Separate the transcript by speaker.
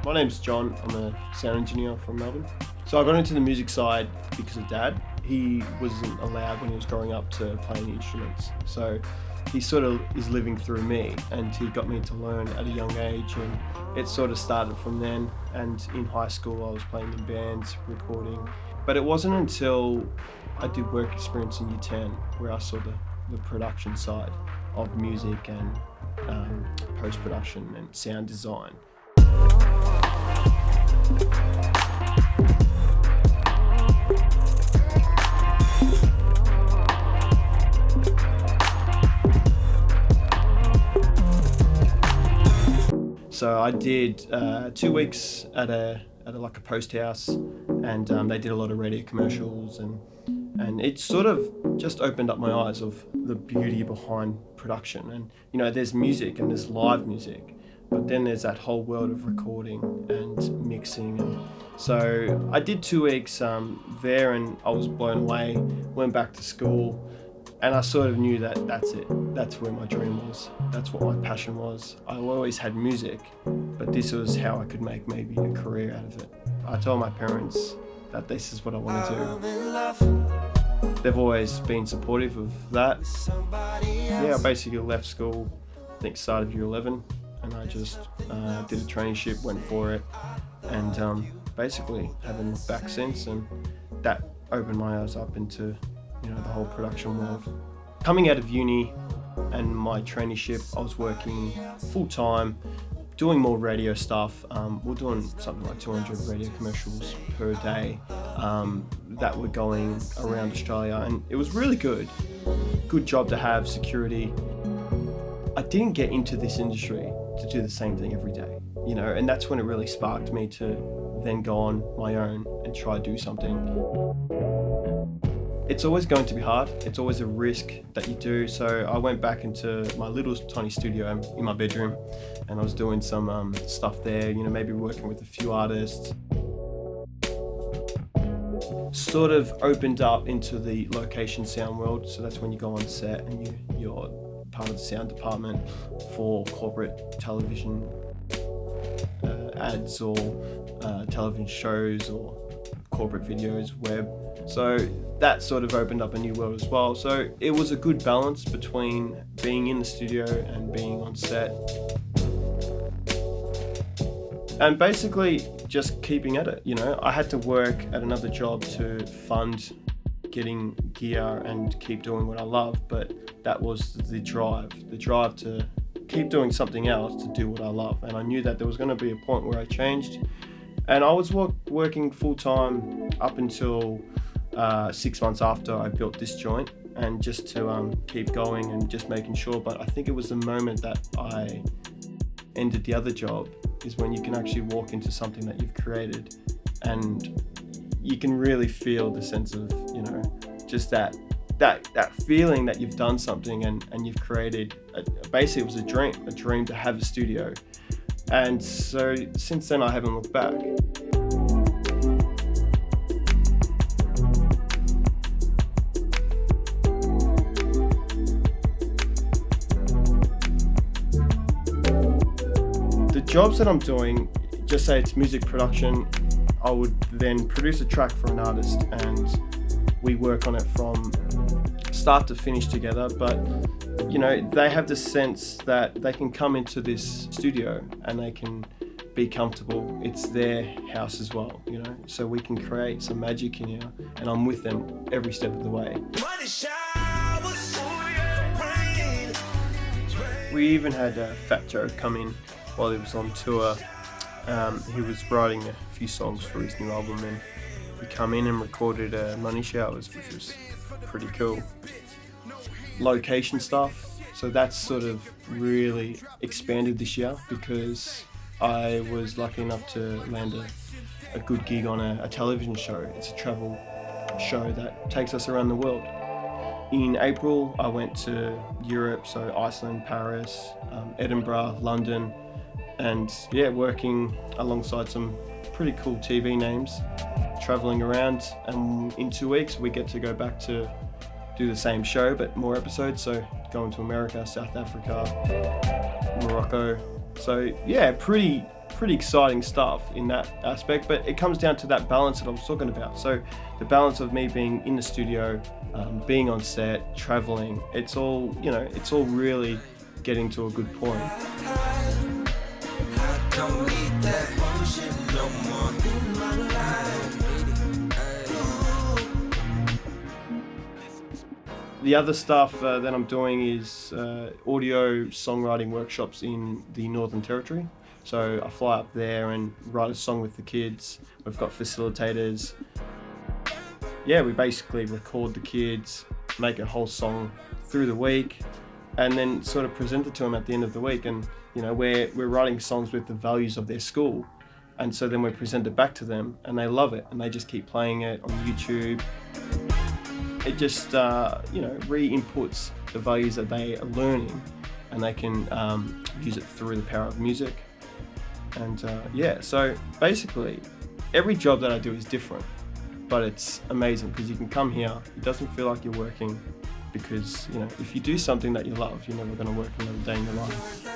Speaker 1: My name's John. I'm a sound engineer from Melbourne. So I got into the music side because of Dad. He wasn't allowed when he was growing up to play any instruments. So he sort of is living through me, and he got me to learn at a young age, and it sort of started from then. And in high school I was playing in bands, recording. But it wasn't until I did work experience in Year 10 where I saw the production side of music and post-production and sound design. So I did 2 weeks at a post house, and they did a lot of radio commercials, and it sort of just opened up my eyes of the beauty behind production. And you know, there's music and there's live music, but then there's that whole world of recording and mixing. And so I did 2 weeks there, and I was blown away. Went back to school, and I sort of knew that that's it. That's where my dream was. That's what my passion was. I always had music, but this was how I could make maybe a career out of it. I told my parents that this is what I want to do. They've always been supportive of that. Yeah, I basically left school, I think started year 11, and I just did a traineeship, went for it, and basically haven't looked back since, and that opened my eyes up into, you know, the whole production world. Coming out of uni and my traineeship, I was working full time, doing more radio stuff. We're doing something like 200 radio commercials per day that were going around Australia, and it was really good. Good job to have, security. I didn't get into this industry to do the same thing every day, you know, and that's when it really sparked me to then go on my own and try to do something. It's always going to be hard. It's always a risk that you do. So I went back into my little tiny studio in my bedroom, and I was doing some stuff there, you know, maybe working with a few artists. Sort of opened up into the location sound world. So that's when you go on set and you're part of the sound department for corporate television ads or television shows or corporate videos, web. So that sort of opened up a new world as well. So it was a good balance between being in the studio and being on set. And basically just keeping at it, you know. I had to work at another job to fund getting gear and keep doing what I love, but that was the drive to keep doing something else, to do what I love. And I knew that there was going to be a point where I changed. And I was working full-time up until 6 months after I built this joint, and just to keep going and just making sure. But I think it was the moment that I ended the other job is when you can actually walk into something that you've created, and you can really feel the sense of, you know, just that feeling that you've done something and you've created. Basically, it was a dream to have a studio. And so since then I haven't looked back. The jobs that I'm doing, just say it's music production, I would then produce a track for an artist and we work on it from start to finish together. But you know, they have the sense that they can come into this studio and they can be comfortable. It's their house as well, you know, so we can create some magic in here, and I'm with them every step of the way. We even had Fat Joe come in while he was on tour. He was writing a few songs for his new album, and he come in and recorded Money Showers, which was pretty cool. Location stuff, so that's sort of really expanded this year because I was lucky enough to land a good gig on a television show. It's a travel show that takes us around the world. In April I went to Europe, so Iceland, Paris, Edinburgh, London, and yeah, working alongside some pretty cool TV names, traveling around, and in 2 weeks we get to go back to do the same show but more episodes, so going to America, South Africa, Morocco. So yeah, pretty pretty exciting stuff in that aspect, but it comes down to that balance that I was talking about. So the balance of me being in the studio, being on set, traveling, it's all really getting to a good point. The other stuff that I'm doing is audio songwriting workshops in the Northern Territory. So I fly up there and write a song with the kids. We've got facilitators. Yeah, we basically record the kids, make a whole song through the week, and then sort of present it to them at the end of the week. And we're writing songs with the values of their school, and so then we present it back to them, and they love it, and they just keep playing it on YouTube. It just re-inputs the values that they are learning, and they can use it through the power of music. And so basically every job that I do is different, but it's amazing because you can come here, it doesn't feel like you're working, because if you do something that you love, you're never going to work another day in your life.